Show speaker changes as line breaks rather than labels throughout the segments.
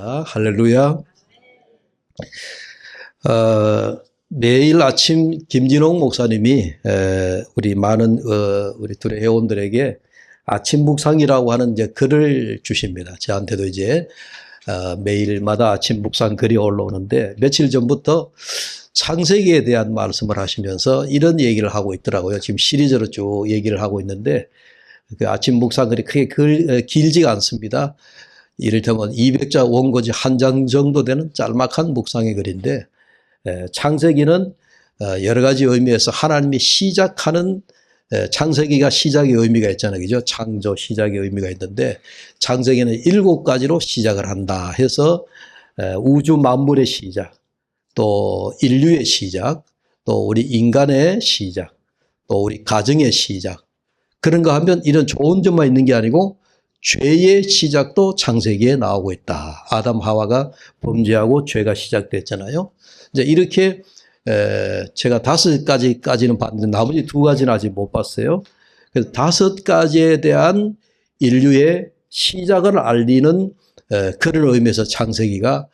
감사합니다. 할렐루야. 매일 아침 김진홍 목사님이 우리 많은 우리 둘의 회원들에게 아침 묵상이라고 하는 이제 글을 주십니다. 저한테도 이제 매일마다 아침 묵상 글이 올라오는데 며칠 전부터 창세기에 대한 말씀을 하시면서 이런 얘기를 하고 있더라고요. 지금 시리즈로 쭉 얘기를 하고 있는데 그 아침 묵상 글이 크게 길지가 않습니다. 이를테면 200자 원고지 한 장 정도 되는 짤막한 묵상의 글인데 창세기는 여러 가지 의미에서 하나님이 시작하는 창세기가 시작의 의미가 있잖아요. 그죠? 창조 시작의 의미가 있는데 창세기는 7가지로 시작을 한다 해서 우주 만물의 시작, 또 인류의 시작, 또 우리 인간의 시작, 또 우리 가정의 시작. 그런가 하면 이런 좋은 점만 있는 게 아니고 죄의 시작도 창세기에 나오고 있다. 아담 하와가 범죄하고 죄가 시작됐잖아요. 이제 이렇게 제가 5가지까지는 봤는데 나머지 2가지는 아직 못 봤어요. 그래서 5가지에 대한 인류의 시작을 알리는 그런 의미에서 창세기가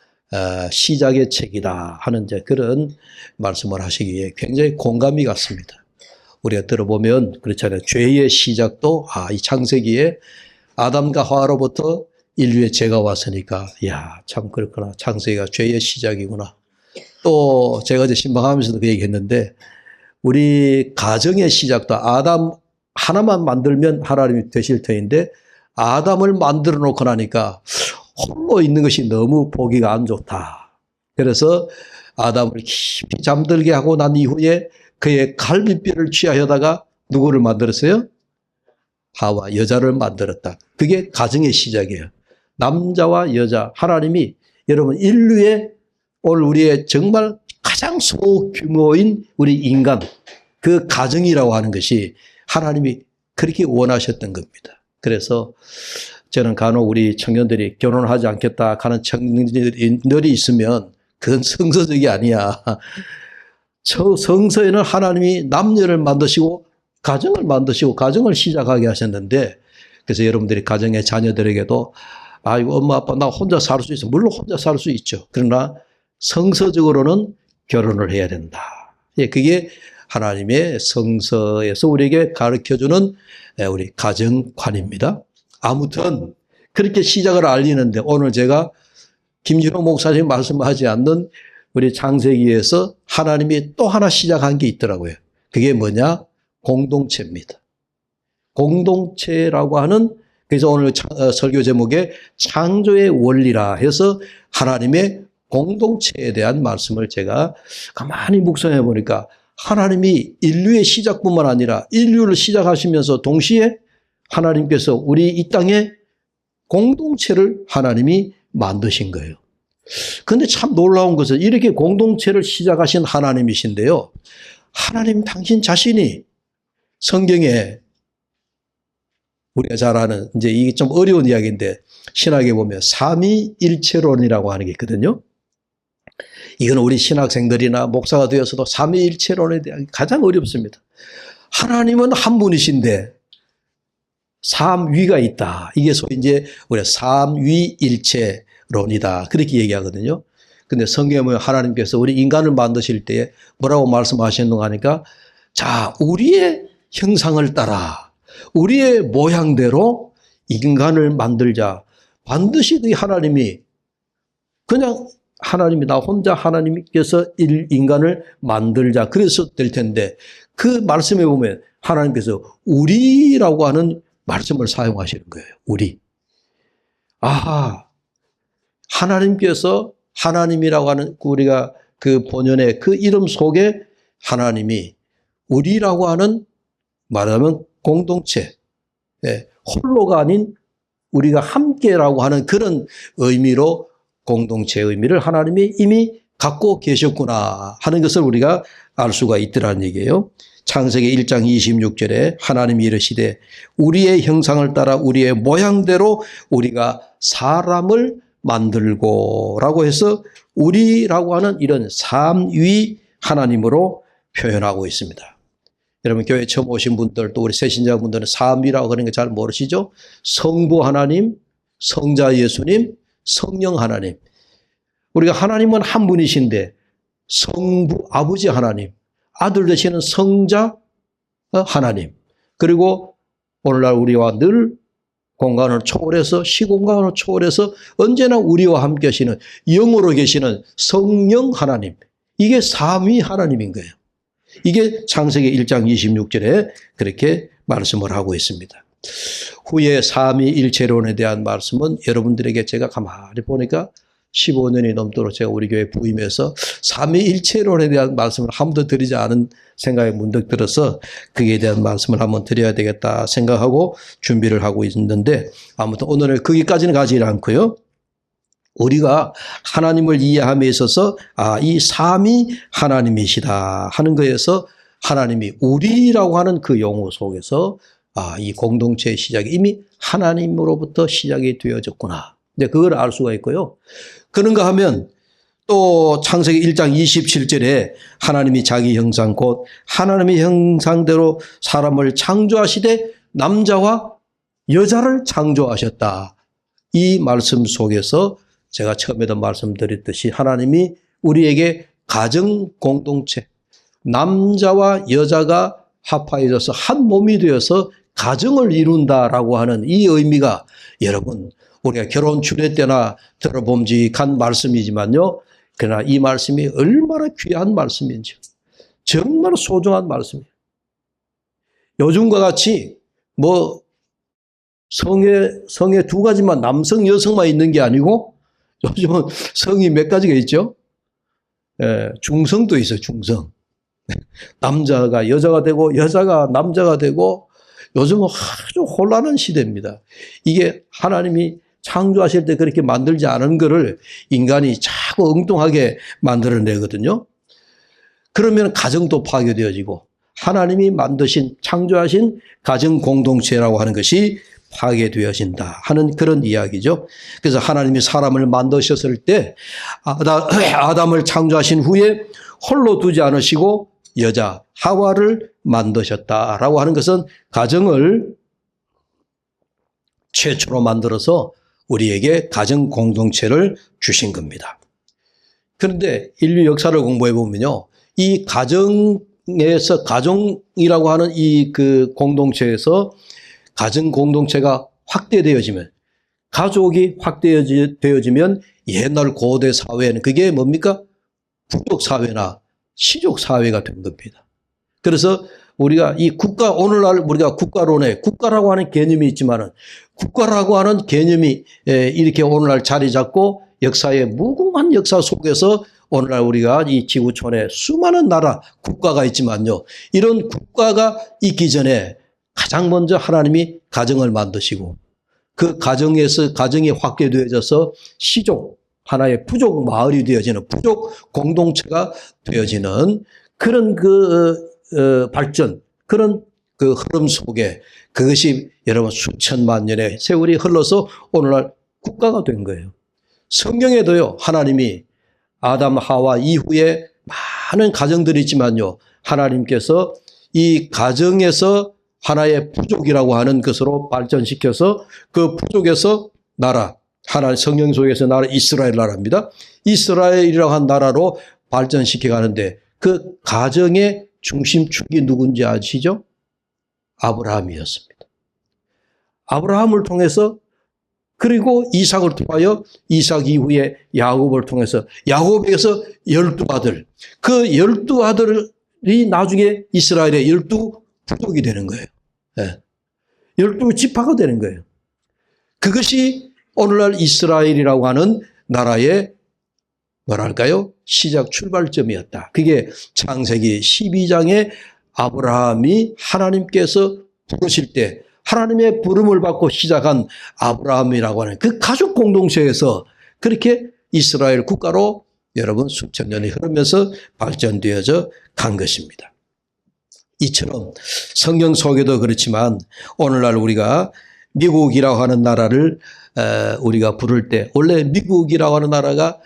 시작의 책이다 하는 이제 그런 말씀을 하시기에 굉장히 공감이 갔습니다. 우리가 들어보면 그렇잖아요. 죄의 시작도 이 창세기에 아담과 하와로부터 인류의 죄가 왔으니까 참 그렇구나. 창세기가 죄의 시작이구나. 또 제가 이제 신방하면서도 그 얘기했는데 우리 가정의 시작도 아담 하나만 만들면 하나님이 되실 터인데 아담을 만들어 놓고 나니까 홀로 있는 것이 너무 보기가 안 좋다. 그래서 아담을 깊이 잠들게 하고 난 이후에 그의 갈비뼈를 취하여다가 누구를 만들었어요? 하와, 여자를 만들었다. 그게 가정의 시작이에요. 남자와 여자, 하나님이 여러분 인류의 오늘 우리의 정말 가장 소규모인 우리 인간, 그 가정이라고 하는 것이 하나님이 그렇게 원하셨던 겁니다. 그래서 저는 간혹 우리 청년들이 결혼하지 않겠다 하는 청년들이 있으면 그건 성서적이 아니야. 저 성서에는 하나님이 남녀를 만드시고 가정을 만드시고 가정을 시작하게 하셨는데 그래서 여러분들이 가정의 자녀들에게도 이거 엄마 아빠 나 혼자 살 수 있어. 물론 혼자 살 수 있죠. 그러나 성서적으로는 결혼을 해야 된다. 그게 하나님의 성서에서 우리에게 가르쳐주는 우리 가정관입니다. 아무튼 그렇게 시작을 알리는데 오늘 제가 김진호 목사님 말씀하지 않는 우리 창세기에서 하나님이 또 하나 시작한 게 있더라고요. 그게 뭐냐? 공동체입니다. 공동체라고 하는 그래서 오늘 설교 제목에 창조의 원리라 해서 하나님의 공동체에 대한 말씀을 제가 가만히 묵상해 보니까 하나님이 인류의 시작뿐만 아니라 인류를 시작하시면서 동시에 하나님께서 우리 이 땅에 공동체를 하나님이 만드신 거예요. 그런데 참 놀라운 것은 이렇게 공동체를 시작하신 하나님이신데요. 하나님 당신 자신이 성경에 우리가 잘 아는 이제 이게 좀 어려운 이야기인데 신학에 보면 삼위일체론이라고 하는 게 있거든요. 이건 우리 신학생들이나 목사가 되어서도 삼위일체론에 대한 가장 어렵습니다. 하나님은 한 분이신데 삼위가 있다. 이게 소위 이제 우리가 삼위일체론이다. 그렇게 얘기하거든요. 근데 성경에 보면 하나님께서 우리 인간을 만드실 때 뭐라고 말씀하셨는가 하니까 자, 우리의 형상을 따라 우리의 모양대로 인간을 만들자. 반드시 그 하나님이 그냥 하나님이 나 혼자 하나님께서 인간을 만들자. 그래서 될 텐데 그 말씀에 보면 하나님께서 우리라고 하는 말씀을 사용하시는 거예요. 우리. 하나님께서 하나님이라고 하는 우리가 그 본연의 그 이름 속에 하나님이 우리라고 하는 말하면 공동체, 홀로가 아닌 우리가 함께라고 하는 그런 의미로 공동체의 의미를 하나님이 이미 갖고 계셨구나 하는 것을 우리가 알 수가 있더라는 얘기예요. 창세기 1장 26절에 하나님이 이르시되 우리의 형상을 따라 우리의 모양대로 우리가 사람을 만들고 라고 해서 우리라고 하는 이런 삼위 하나님으로 표현하고 있습니다. 여러분 교회 처음 오신 분들 또 우리 새신자분들은 삼위라고 그러는 거 잘 모르시죠? 성부 하나님, 성자 예수님, 성령 하나님. 우리가 하나님은 한 분이신데 성부 아버지 하나님, 아들 되시는 성자 하나님, 그리고 오늘날 우리와 늘 공간을 초월해서 시공간을 초월해서 언제나 우리와 함께 하시는 영으로 계시는 성령 하나님, 이게 삼위 하나님인 거예요. 이게 창세기 1장 26절에 그렇게 말씀을 하고 있습니다. 후에 삼위일체론에 대한 말씀은 여러분들에게 제가 가만히 보니까 15년이 넘도록 제가 우리 교회 부임해서 삼위일체론에 대한 말씀을 한 번도 드리지 않은 생각이 문득 들어서 거기에 대한 말씀을 한번 드려야 되겠다 생각하고 준비를 하고 있는데, 아무튼 오늘은 거기까지는 가지 않고요. 우리가 하나님을 이해함에 있어서 이 삼위 하나님이시다 하는 거에서 하나님이 우리라고 하는 그 용어 속에서 이 공동체의 시작이 이미 하나님으로부터 시작이 되어졌구나. 이제 그걸 알 수가 있고요. 그런가 하면 또 창세기 1장 27절에 하나님이 자기 형상 곧 하나님의 형상대로 사람을 창조하시되 남자와 여자를 창조하셨다. 이 말씀 속에서 제가 처음에도 말씀드렸듯이 하나님이 우리에게 가정 공동체, 남자와 여자가 합하여져서 한 몸이 되어서 가정을 이룬다라고 하는 이 의미가, 여러분 우리가 결혼 주례 때나 들어봄직한 말씀이지만요, 그러나 이 말씀이 얼마나 귀한 말씀인지, 정말 소중한 말씀이에요. 요즘과 같이 뭐 성에 두 가지만, 남성 여성만 있는 게 아니고 요즘은 성이 몇 가지가 있죠. 중성도 있어요. 중성. 남자가 여자가 되고 여자가 남자가 되고, 요즘은 아주 혼란한 시대입니다. 이게 하나님이 창조하실 때 그렇게 만들지 않은 거를 인간이 자꾸 엉뚱하게 만들어내거든요. 그러면 가정도 파괴되어지고 하나님이 만드신, 창조하신 가정 공동체라고 하는 것이 파괴되어진다 하는 그런 이야기죠. 그래서 하나님이 사람을 만드셨을 때 아담을 창조하신 후에 홀로 두지 않으시고 여자 하와를 만드셨다라고 하는 것은 가정을 최초로 만들어서 우리에게 가정 공동체를 주신 겁니다. 그런데 인류 역사를 공부해 보면요, 이 가정에서, 가정이라고 하는 이 그 공동체에서 가정 공동체가 확대되어지면, 가족이 확대되어지면 옛날 고대 사회는 그게 뭡니까? 부족 사회나 시족 사회가 된 겁니다. 그래서 우리가 이 국가, 오늘날 우리가 국가론에 국가라고 하는 개념이 있지만은, 국가라고 하는 개념이 이렇게 오늘날 자리 잡고 역사의 무궁한 역사 속에서 오늘날 우리가 이 지구촌에 수많은 나라, 국가가 있지만요, 이런 국가가 있기 전에 가장 먼저 하나님이 가정을 만드시고, 그 가정에서 가정이 확대되어져서 시족, 하나의 부족 마을이 되어지는, 부족 공동체가 되어지는 그런 발전, 그런 그 흐름 속에 그것이 여러분 수천만 년의 세월이 흘러서 오늘날 국가가 된 거예요. 성경에도요, 하나님이 아담 하와 이후에 많은 가정들이 있지만요, 하나님께서 이 가정에서 하나의 부족이라고 하는 것으로 발전시켜서 그 부족에서 나라, 하나의 성경 속에서 나라, 이스라엘 나라입니다. 이스라엘이라고 한 나라로 발전시켜 가는데 그 가정의 중심축이 누군지 아시죠? 아브라함이었습니다. 아브라함을 통해서, 그리고 이삭을 통하여, 이삭 이후에 야곱을 통해서, 야곱에게서 12아들, 그 12아들이 나중에 이스라엘의 12부족이 되는 거예요. 12지파가 되는 거예요. 그것이 오늘날 이스라엘이라고 하는 나라의 뭐랄까요? 시작 출발점이었다. 그게 창세기 12장에 아브라함이 하나님께서 부르실 때 하나님의 부름을 받고 시작한 아브라함이라고 하는 그 가족 공동체에서 그렇게 이스라엘 국가로 여러분 수천 년이 흐르면서 발전되어져 간 것입니다. 이처럼 성경 속에도 그렇지만 오늘날 우리가 미국이라고 하는 나라를 우리가 부를 때, 원래 미국이라고 하는 나라가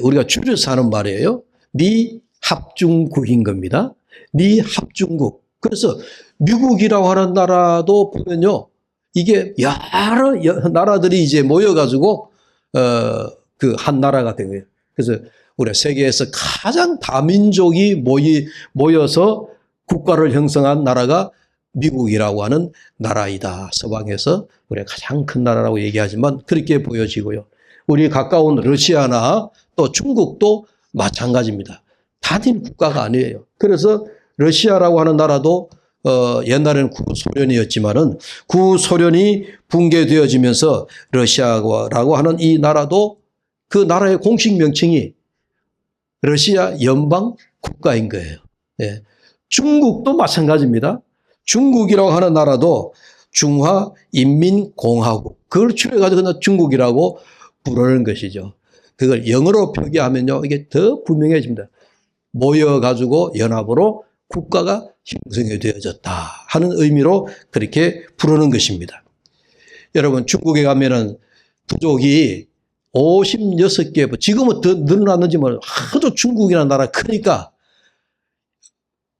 우리가 줄여서 하는 말이에요. 미합중국인 겁니다. 미합중국. 그래서 미국이라고 하는 나라도 보면요, 이게 여러 나라들이 이제 모여가지고 그 한 나라가 된 거예요. 그래서 우리 세계에서 가장 다민족이 모여서 국가를 형성한 나라가 미국이라고 하는 나라이다. 서방에서 우리가 가장 큰 나라라고 얘기하지만 그렇게 보여지고요. 우리 가까운 러시아나 또 중국도 마찬가지입니다. 단일 국가가 아니에요. 그래서 러시아라고 하는 나라도 옛날에는 구소련이었지만은 구소련이 붕괴되어지면서 러시아라고 하는 이 나라도 그 나라의 공식 명칭이 러시아 연방 국가인 거예요. 예. 중국도 마찬가지입니다. 중국이라고 하는 나라도 중화인민공화국, 그걸 줄여가지고 그냥 중국이라고 부르는 것이죠. 그걸 영어로 표기하면요, 이게 더 분명해집니다. 모여가지고 연합으로 국가가 형성이 되어졌다 하는 의미로 그렇게 부르는 것입니다. 여러분, 중국에 가면은 부족이 56개, 지금은 더 늘어났는지 모르겠어요. 하도 중국이라는 나라 크니까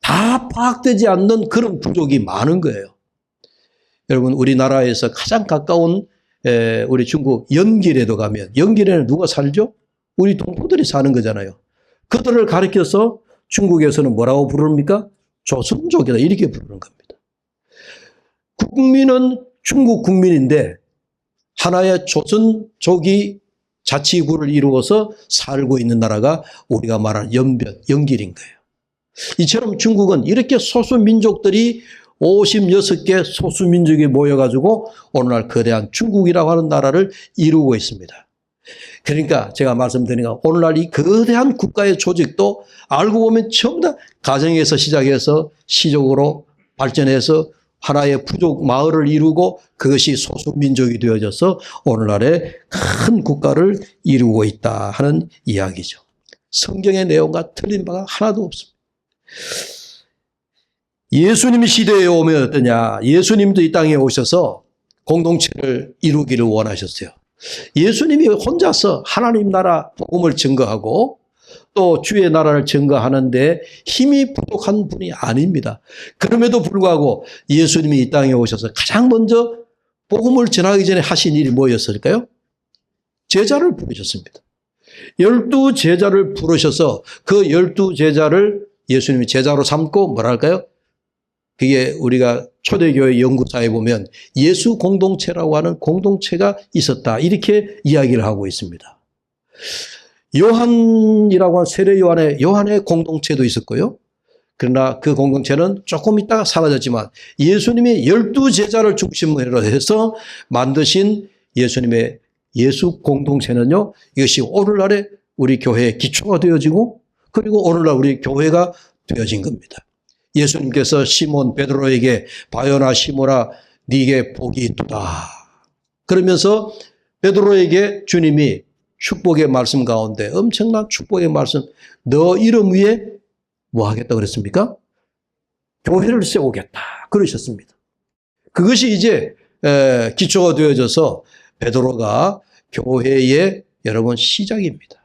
다 파악되지 않는 그런 부족이 많은 거예요. 여러분, 우리나라에서 가장 가까운 우리 중국 연길에도 가면, 연길에는 누가 살죠? 우리 동포들이 사는 거잖아요. 그들을 가리켜서 중국에서는 뭐라고 부릅니까? 조선족이다, 이렇게 부르는 겁니다. 국민은 중국 국민인데 하나의 조선족이 자치구를 이루어서 살고 있는 나라가 우리가 말하는 연길인 거예요. 이처럼 중국은 이렇게 소수민족들이 56개 소수민족이 모여가지고 오늘날 거대한 중국이라고 하는 나라를 이루고 있습니다. 그러니까 제가 말씀드린 거, 오늘날 이 거대한 국가의 조직도 알고 보면 전부 다 가정에서 시작해서 시족으로 발전해서 하나의 부족 마을을 이루고 그것이 소수민족이 되어져서 오늘날의 큰 국가를 이루고 있다 하는 이야기죠. 성경의 내용과 틀린 바가 하나도 없습니다. 예수님이 시대에 오면 어떠냐? 예수님도 이 땅에 오셔서 공동체를 이루기를 원하셨어요. 예수님이 혼자서 하나님 나라 복음을 증거하고 또 주의 나라를 증거하는데 힘이 부족한 분이 아닙니다. 그럼에도 불구하고 예수님이 이 땅에 오셔서 가장 먼저 복음을 전하기 전에 하신 일이 뭐였을까요? 제자를 부르셨습니다. 12제자를 부르셔서 그 12제자를 예수님이 제자로 삼고 뭐랄까요? 그게 우리가 초대교회 연구사에 보면 예수 공동체라고 하는 공동체가 있었다, 이렇게 이야기를 하고 있습니다. 요한이라고 하는 세례 요한의 공동체도 있었고요. 그러나 그 공동체는 조금 있다가 사라졌지만 예수님이 12제자를 중심으로 해서 만드신 예수님의 예수 공동체는요, 이것이 오늘날의 우리 교회의 기초가 되어지고 그리고 오늘날 우리 교회가 되어진 겁니다. 예수님께서 시몬 베드로에게 바요나 시몬아 네게 복이 있도다 그러면서 베드로에게 주님이 축복의 말씀 가운데 엄청난 축복의 말씀, 너 이름 위에 뭐 하겠다 그랬습니까? 교회를 세우겠다 그러셨습니다. 그것이 이제 기초가 되어져서 베드로가 교회의 여러분 시작입니다.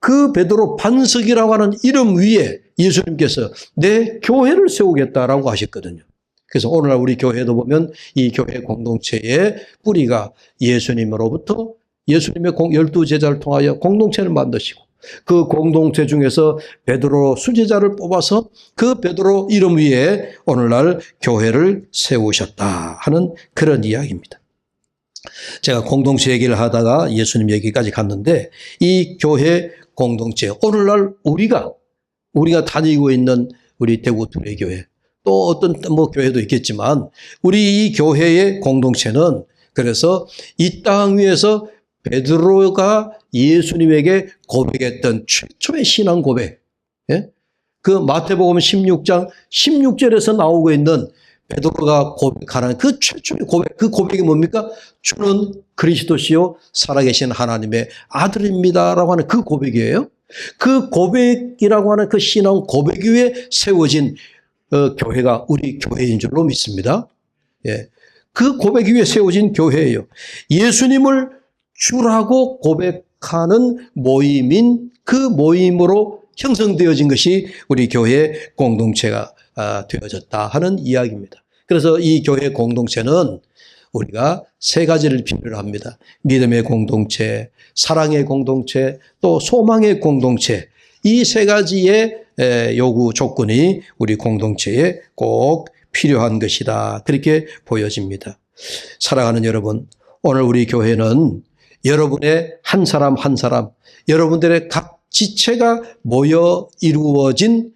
그 베드로 반석이라고 하는 이름 위에 예수님께서 내 교회를 세우겠다라고 하셨거든요. 그래서 오늘날 우리 교회도 보면 이 교회 공동체의 뿌리가 예수님으로부터 예수님의 12제자를 통하여 공동체를 만드시고 그 공동체 중에서 베드로 수제자를 뽑아서 그 베드로 이름 위에 오늘날 교회를 세우셨다 하는 그런 이야기입니다. 제가 공동체 얘기를 하다가 예수님 얘기까지 갔는데 이 교회 공동체, 오늘날 우리가 다니고 있는 우리 대구 두레교회, 또 어떤 교회도 있겠지만 우리 이 교회의 공동체는 그래서 이 땅 위에서 베드로가 예수님에게 고백했던 최초의 신앙 고백, 예? 그 마태복음 16장 16절에서 나오고 있는 베드로가 고백하는 그 최초의 고백, 그 고백이 뭡니까? 주는 그리스도시요 살아계신 하나님의 아들입니다라고 하는 그 고백이에요. 그 고백이라고 하는 그 신앙 고백 위에 세워진 교회가 우리 교회인 줄로 믿습니다. 예. 그 고백 위에 세워진 교회예요. 예수님을 주라고 고백하는 모임인 그 모임으로 형성되어진 것이 우리 교회 공동체가 되어졌다 하는 이야기입니다. 그래서 이 교회 공동체는 우리가 세 가지를 필요로 합니다. 믿음의 공동체, 사랑의 공동체, 또 소망의 공동체. 이 세 가지의 요구 조건이 우리 공동체에 꼭 필요한 것이다. 그렇게 보여집니다. 사랑하는 여러분, 오늘 우리 교회는 여러분의 한 사람 한 사람, 여러분들의 각 지체가 모여 이루어진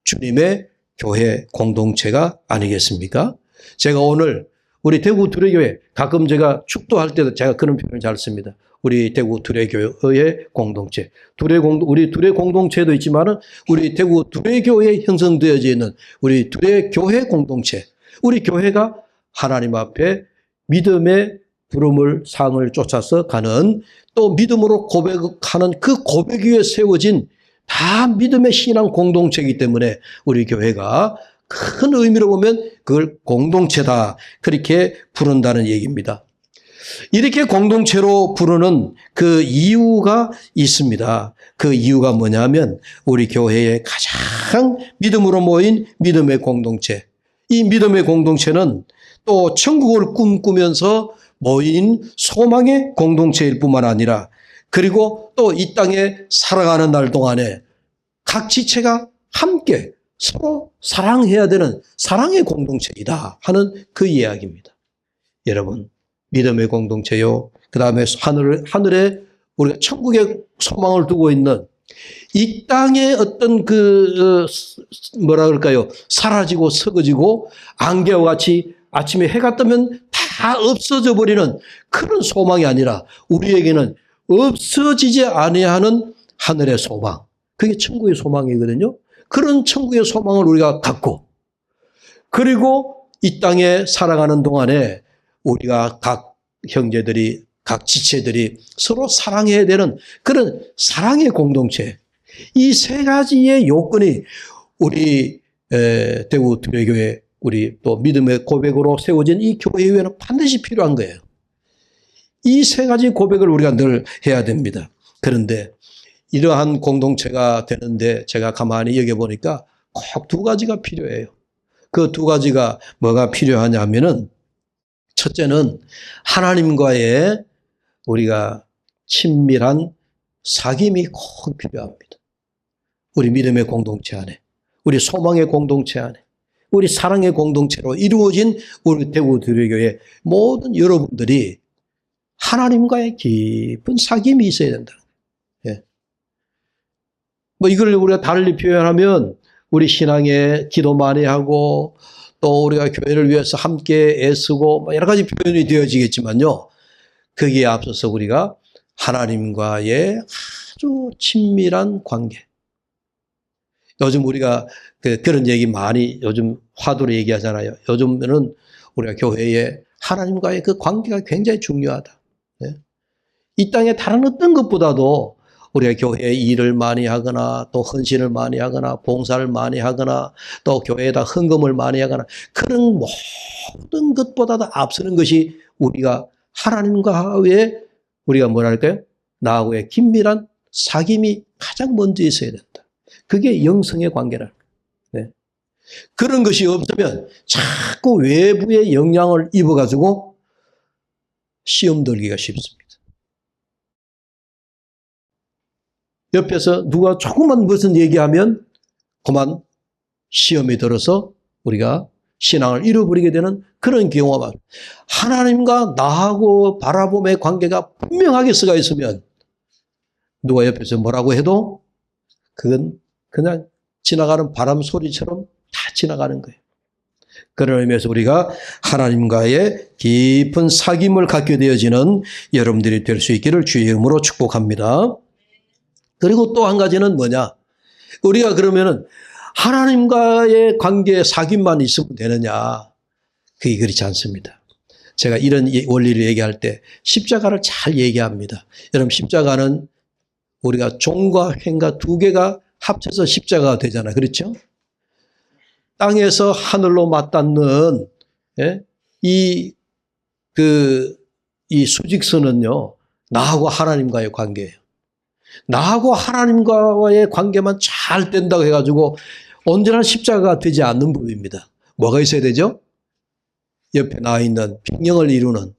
주님의 교회 공동체가 아니겠습니까? 제가 오늘 우리 대구 두레교회, 가끔 제가 축도할 때도 제가 그런 표현을 잘 씁니다. 우리 대구 두레교회의 공동체. 우리 두레 공동체도 있지만은 우리 대구 두레교회에 형성되어져 있는 우리 두레교회 공동체. 우리 교회가 하나님 앞에 믿음의 부름을, 상을 쫓아서 가는, 또 믿음으로 고백하는 그 고백 위에 세워진 다 믿음의 신앙 공동체이기 때문에 우리 교회가 큰 의미로 보면 그걸 공동체다. 그렇게 부른다는 얘기입니다. 이렇게 공동체로 부르는 그 이유가 있습니다. 그 이유가 뭐냐면 우리 교회의 가장 믿음으로 모인 믿음의 공동체. 이 믿음의 공동체는 또 천국을 꿈꾸면서 모인 소망의 공동체일 뿐만 아니라, 그리고 또 이 땅에 살아가는 날 동안에 각 지체가 함께 서로 사랑해야 되는 사랑의 공동체이다 하는 그 이야기입니다. 여러분, 믿음의 공동체요, 그 다음에 하늘에 우리가 천국의 소망을 두고 있는 이 땅의 어떤 뭐라 그럴까요? 사라지고 썩어지고 안개와 같이 아침에 해가 뜨면 다 없어져 버리는 그런 소망이 아니라 우리에게는 없어지지 아니하는 하늘의 소망. 그게 천국의 소망이거든요. 그런 천국의 소망을 우리가 갖고, 그리고 이 땅에 살아가는 동안에 우리가 각 형제들이, 각 지체들이 서로 사랑해야 되는 그런 사랑의 공동체. 이 세 가지의 요건이 우리 대구 두레교회, 우리 또 믿음의 고백으로 세워진 이 교회에는 반드시 필요한 거예요. 이 세 가지 고백을 우리가 늘 해야 됩니다. 그런데 이러한 공동체가 되는데 제가 가만히 여겨보니까 꼭 두 가지가 필요해요. 그 두 가지가 뭐가 필요하냐 하면은, 첫째는 하나님과의 우리가 친밀한 사귐이 꼭 필요합니다. 우리 믿음의 공동체 안에, 우리 소망의 공동체 안에, 우리 사랑의 공동체로 이루어진 우리 대구 두레교회 모든 여러분들이 하나님과의 깊은 사귐이 있어야 된다. 예. 뭐 이걸 우리가 달리 표현하면 우리 신앙에 기도 많이 하고 또 우리가 교회를 위해서 함께 애쓰고 여러 가지 표현이 되어지겠지만요. 거기에 앞서서 우리가 하나님과의 아주 친밀한 관계. 요즘 우리가 그런 얘기 많이 요즘 화두로 얘기하잖아요. 요즘에는 우리가 교회에 하나님과의 그 관계가 굉장히 중요하다. 예? 이 땅의 다른 어떤 것보다도 우리가 교회에 일을 많이 하거나 또 헌신을 많이 하거나 봉사를 많이 하거나 또 교회에다 헌금을 많이 하거나 그런 모든 것보다도 앞서는 것이 우리가 하나님과의 우리가 뭐랄까요? 나하고의 긴밀한 사귐이 가장 먼저 있어야 된다. 그게 영성의 관계라는 거예요. 네. 그런 것이 없으면 자꾸 외부의 영향을 입어가지고 시험 들기가 쉽습니다. 옆에서 누가 조금만 무슨 얘기하면 그만 시험이 들어서 우리가 신앙을 잃어버리게 되는 그런 경우가 많아요. 하나님과 나하고 바라봄의 관계가 분명하게 썩어 있으면 누가 옆에서 뭐라고 해도 그건 그냥 지나가는 바람 소리처럼 다 지나가는 거예요. 그런 의미에서 우리가 하나님과의 깊은 사귐을 갖게 되어지는 여러분들이 될 수 있기를 주의 이름으로 축복합니다. 그리고 또 한 가지는 뭐냐? 우리가 그러면은 하나님과의 관계 사귐만 있으면 되느냐? 그게 그렇지 않습니다. 제가 이런 원리를 얘기할 때 십자가를 잘 얘기합니다. 여러분, 십자가는 우리가 종과 행과 두 개가 합쳐서 십자가가 되잖아요. 그렇죠? 땅에서 하늘로 맞닿는 이 수직선은요, 나하고 하나님과의 관계예요. 나하고 하나님과의 관계만 잘 된다고 해가지고 언제나 십자가가 되지 않는 법입니다. 뭐가 있어야 되죠? 옆에 나와 있는 평형을 이루는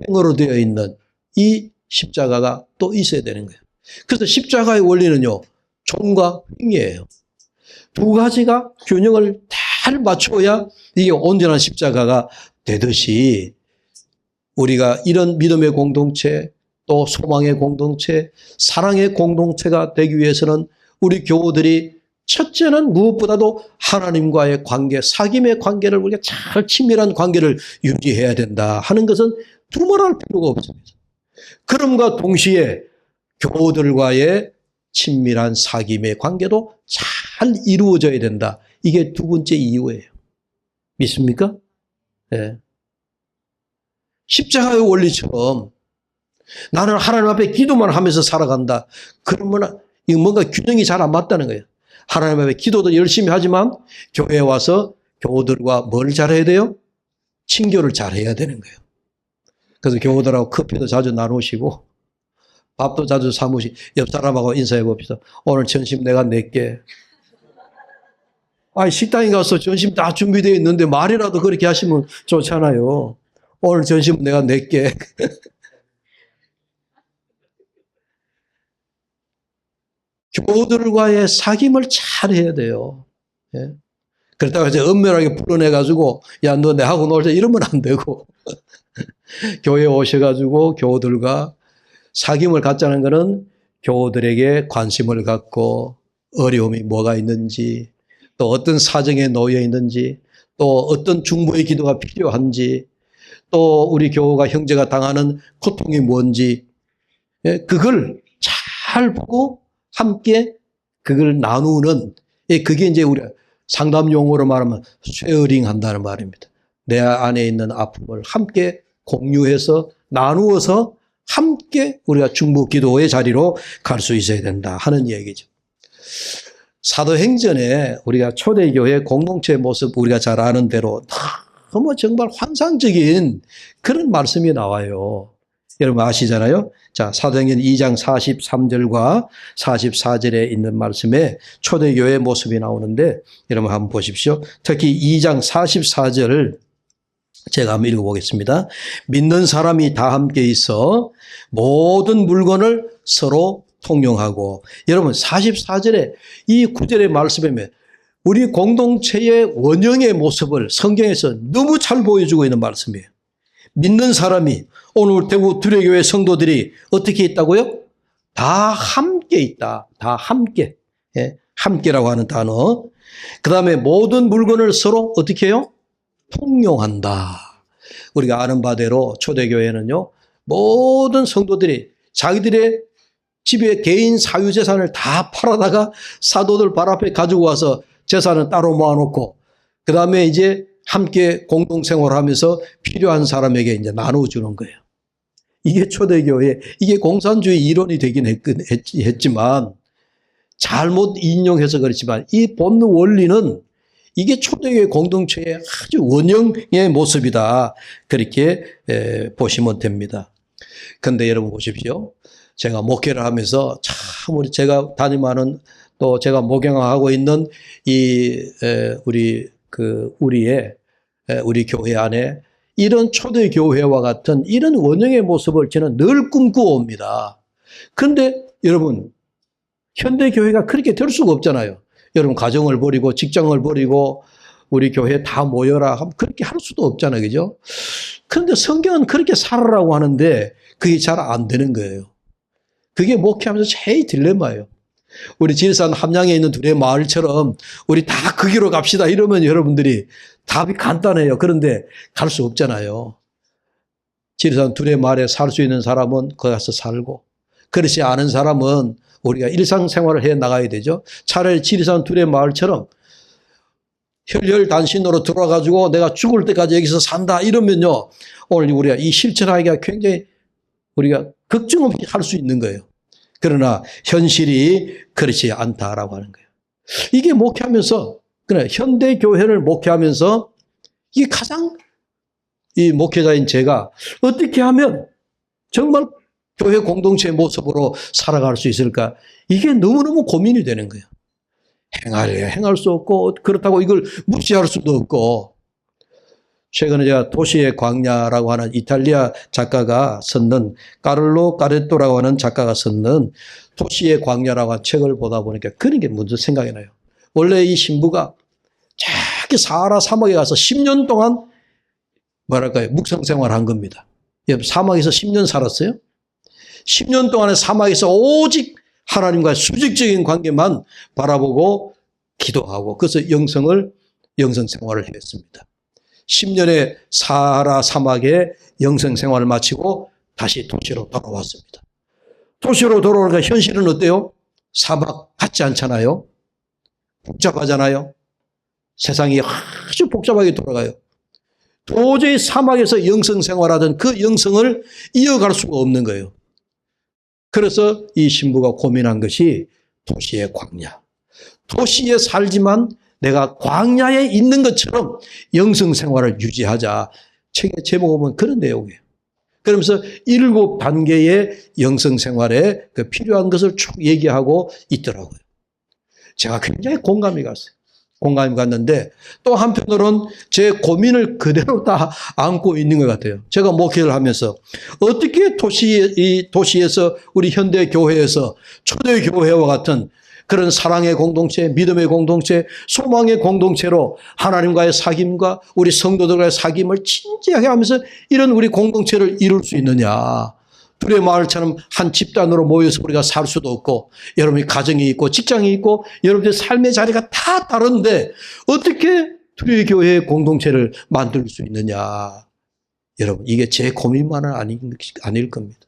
횡으로 되어 있는 이 십자가가 또 있어야 되는 거예요. 그래서 십자가의 원리는요, 종과 횡이에요. 두 가지가 균형을 잘 맞춰야 이게 온전한 십자가가 되듯이 우리가 이런 믿음의 공동체, 또 소망의 공동체, 사랑의 공동체가 되기 위해서는 우리 교우들이 첫째는 무엇보다도 하나님과의 관계, 사귐의 관계를 우리가 잘 친밀한 관계를 유지해야 된다 하는 것은 두말할 필요가 없습니다. 그럼과 동시에 교우들과의 친밀한 사귐의 관계도 잘 이루어져야 된다. 이게 두 번째 이유예요. 믿습니까? 네. 십자가의 원리처럼 나는 하나님 앞에 기도만 하면서 살아간다. 그러면 이거 뭔가 균형이 잘 안 맞다는 거예요. 하나님 앞에 기도도 열심히 하지만 교회에 와서 교우들과 뭘 잘해야 돼요? 친교를 잘해야 되는 거예요. 그래서 교우들하고 커피도 자주 나누시고 밥도 자주 사무시, 옆 사람하고 인사해 봅시다. 오늘 점심 내가 낼게. 아니, 식당에 가서 점심 다 준비되어 있는데 말이라도 그렇게 하시면 좋잖아요. 오늘 점심 내가 낼게. 교우들과의 사귐을 잘 해야 돼요. 예? 그렇다고 이제 은밀하게 불러내가지고, 야, 너 내하고 놀자 이러면 안 되고. 교회에 오셔가지고 교우들과 사귐을 갖자는 것은 교우들에게 관심을 갖고 어려움이 뭐가 있는지, 또 어떤 사정에 놓여 있는지, 또 어떤 중보의 기도가 필요한지, 또 우리 교우가 형제가 당하는 고통이 뭔지, 그걸 잘 보고 함께 그걸 나누는, 그게 이제 우리 상담 용어로 말하면 쉐어링 한다는 말입니다. 내 안에 있는 아픔을 함께 공유해서 나누어서 함께 우리가 중보 기도의 자리로 갈 수 있어야 된다 하는 얘기죠. 사도행전에 우리가 초대교회 공동체의 모습 우리가 잘 아는 대로 너무 정말 환상적인 그런 말씀이 나와요. 여러분 아시잖아요. 자, 사도행전 2장 43절과 44절에 있는 말씀에 초대교회의 모습이 나오는데 여러분 한번 보십시오. 특히 2장 44절을 제가 한번 읽어보겠습니다. 믿는 사람이 다 함께 있어 모든 물건을 서로 통용하고, 여러분 44절에 이 구절의 말씀에 우리 공동체의 원형의 모습을 성경에서 너무 잘 보여주고 있는 말씀이에요. 믿는 사람이, 오늘 대구 두레교회 성도들이 어떻게 있다고요? 다 함께 있다. 다 함께. 예, 함께라고 하는 단어. 그 다음에 모든 물건을 서로 어떻게 해요? 통용한다. 우리가 아는 바대로 초대교회는요, 모든 성도들이 자기들의 집에 개인 사유재산을 다 팔아다가 사도들 발 앞에 가지고 와서 재산은 따로 모아놓고, 그 다음에 이제 함께 공동생활하면서 필요한 사람에게 이제 나눠주는 거예요. 이게 초대교회, 이게 공산주의 이론이 되긴 했지만, 잘못 인용해서 그렇지만, 이 본능 원리는 이게 초대교회 공동체의 아주 원형의 모습이다. 그렇게 보시면 됩니다. 그런데 여러분 보십시오. 제가 목회를 하면서 참 제가 담임하는, 또 제가 목양하고 있는 우리 교회 안에 이런 초대교회와 같은 이런 원형의 모습을 저는 늘 꿈꾸어 옵니다. 그런데 여러분, 현대교회가 그렇게 될 수가 없잖아요. 여러분 가정을 버리고 직장을 버리고 우리 교회에 다 모여라 하면 그렇게 할 수도 없잖아요. 그죠? 그런데 성경은 그렇게 살아라고 하는데 그게 잘 안 되는 거예요. 그게 목회하면서 제일 딜레마예요. 우리 지리산 함양에 있는 둘의 마을처럼 우리 다 그 길로 갑시다 이러면 여러분들이 답이 간단해요. 그런데 갈 수 없잖아요. 지리산 둘의 마을에 살 수 있는 사람은 거기 가서 살고, 그렇지 않은 사람은 우리가 일상생활을 해 나가야 되죠. 차라리 지리산 둘의 마을처럼 혈혈단신으로 들어와가지고 내가 죽을 때까지 여기서 산다 이러면요, 오늘 우리가 이 실천하기가 굉장히 우리가 걱정 없이 할 수 있는 거예요. 그러나 현실이 그렇지 않다라고 하는 거예요. 이게 목회하면서, 그래, 현대교회를 목회하면서 이게 가장 이 목회자인 제가 어떻게 하면 정말 교회 공동체의 모습으로 살아갈 수 있을까? 이게 너무너무 고민이 되는 거예요. 행할 수 없고, 그렇다고 이걸 무시할 수도 없고. 최근에 제가 도시의 광야라고 하는 이탈리아 작가가 썼는 까를로 까레토라고 하는 작가가 썼는 도시의 광야라고 하는 책을 보다 보니까 그런 게 문득 생각이 나요. 원래 이 신부가 저기 사하라 사막에 가서 10년 동안 뭐랄까요? 묵상 생활한 겁니다. 사막에서 10년 살았어요. 10년 동안의 사막에서 오직 하나님과의 수직적인 관계만 바라보고 기도하고 그래서 영성 생활을 했습니다. 10년의 사하라 사막의 영성 생활을 마치고 다시 도시로 돌아왔습니다. 도시로 돌아오니까 현실은 어때요? 사막 같지 않잖아요. 복잡하잖아요. 세상이 아주 복잡하게 돌아가요. 도저히 사막에서 영성 생활하던 그 영성을 이어갈 수가 없는 거예요. 그래서 이 신부가 고민한 것이 도시의 광야. 도시에 살지만 내가 광야에 있는 것처럼 영성 생활을 유지하자. 책의 제목을 보면 그런 내용이에요. 그러면서 7단계의 영성 생활에 그 필요한 것을 쭉 얘기하고 있더라고요. 제가 굉장히 공감이 갔어요. 공감이 갔는데 또 한편으로는 제 고민을 그대로 다 안고 있는 것 같아요. 제가 목회를 하면서 어떻게 도시에서 우리 현대 교회에서 초대 교회와 같은 그런 사랑의 공동체, 믿음의 공동체, 소망의 공동체로 하나님과의 사귐과 우리 성도들과의 사귐을 진지하게 하면서 이런 우리 공동체를 이룰 수 있느냐. 둘의 마을처럼 한 집단으로 모여서 우리가 살 수도 없고 여러분이 가정이 있고 직장이 있고 여러분의 삶의 자리가 다 다른데 어떻게 둘의 교회의 공동체를 만들 수 있느냐. 여러분 이게 제 고민만은 아닐 겁니다.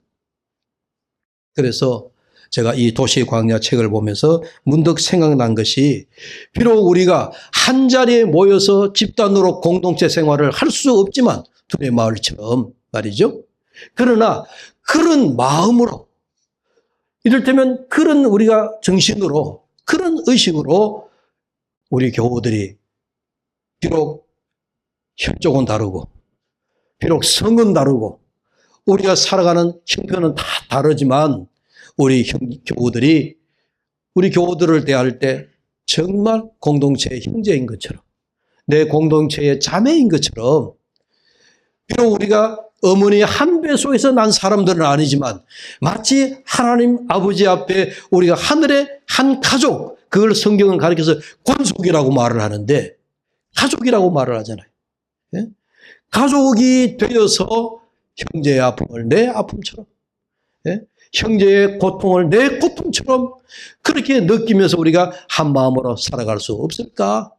그래서 제가 이 도시의 광야 책을 보면서 문득 생각난 것이 비록 우리가 한 자리에 모여서 집단으로 공동체 생활을 할 수 없지만 둘의 마을처럼 말이죠. 그러나 그런 마음으로 이를테면 그런 우리가 정신으로 그런 의식으로 우리 교우들이 비록 혈족은 다르고 비록 성은 다르고 우리가 살아가는 형편은 다 다르지만 우리 교우들이 우리 교우들을 대할 때 정말 공동체의 형제인 것처럼 내 공동체의 자매인 것처럼 비록 우리가 어머니의 한 배 속에서 난 사람들은 아니지만 마치 하나님 아버지 앞에 우리가 하늘의 한 가족, 그걸 성경은 가리켜서 권속이라고 말을 하는데 가족이라고 말을 하잖아요. 예? 가족이 되어서 형제의 아픔을 내 아픔처럼, 예? 형제의 고통을 내 고통처럼 그렇게 느끼면서 우리가 한 마음으로 살아갈 수 없을까?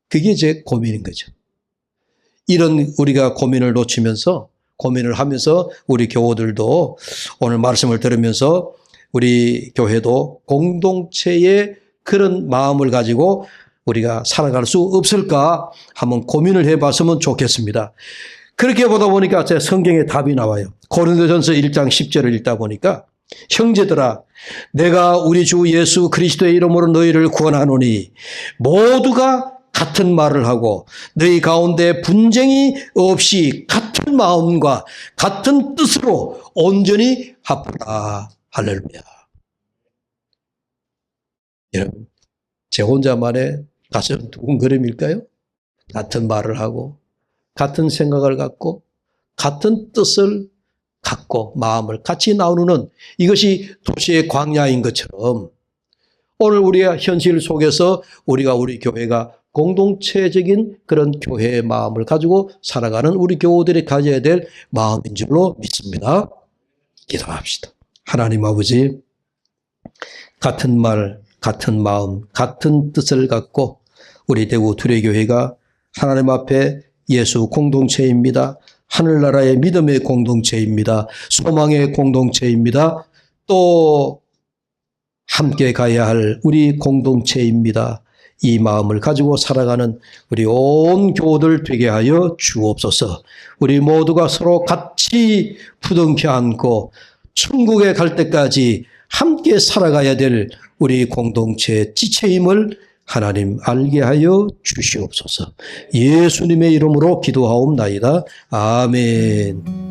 그게 제 고민인 거죠. 이런 우리가 고민을 놓치면서 고민을 하면서 우리 교우들도 오늘 말씀을 들으면서 우리 교회도 공동체의 그런 마음을 가지고 우리가 살아갈 수 없을까 한번 고민을 해봤으면 좋겠습니다. 그렇게 보다 보니까 제 성경에 답이 나와요. 고린도전서 1장 10절을 읽다 보니까 형제들아 내가 우리 주 예수 그리스도의 이름으로 너희를 구원하노니 모두가 같은 말을 하고 너희 가운데 분쟁이 없이 같은 마음과 같은 뜻으로 온전히 합하라. 할렐루야. 여러분 제 혼자만의 가슴 두근거림일까요? 같은 말을 하고 같은 생각을 갖고 같은 뜻을 갖고 마음을 같이 나누는 이것이 도시의 광야인 것처럼 오늘 우리의 현실 속에서 우리가 우리 교회가 공동체적인 그런 교회의 마음을 가지고 살아가는 우리 교우들이 가져야 될 마음인 줄로 믿습니다. 기도합시다. 하나님 아버지, 같은 말, 같은 마음, 같은 뜻을 갖고 우리 대구 두레교회가 하나님 앞에 예수 공동체입니다. 하늘나라의 믿음의 공동체입니다. 소망의 공동체입니다. 또 함께 가야 할 우리 공동체입니다. 이 마음을 가지고 살아가는 우리 온 교우들 되게 하여 주옵소서. 우리 모두가 서로 같이 부둥켜 안고 천국에 갈 때까지 함께 살아가야 될 우리 공동체의 지체임을 하나님 알게 하여 주시옵소서. 예수님의 이름으로 기도하옵나이다. 아멘.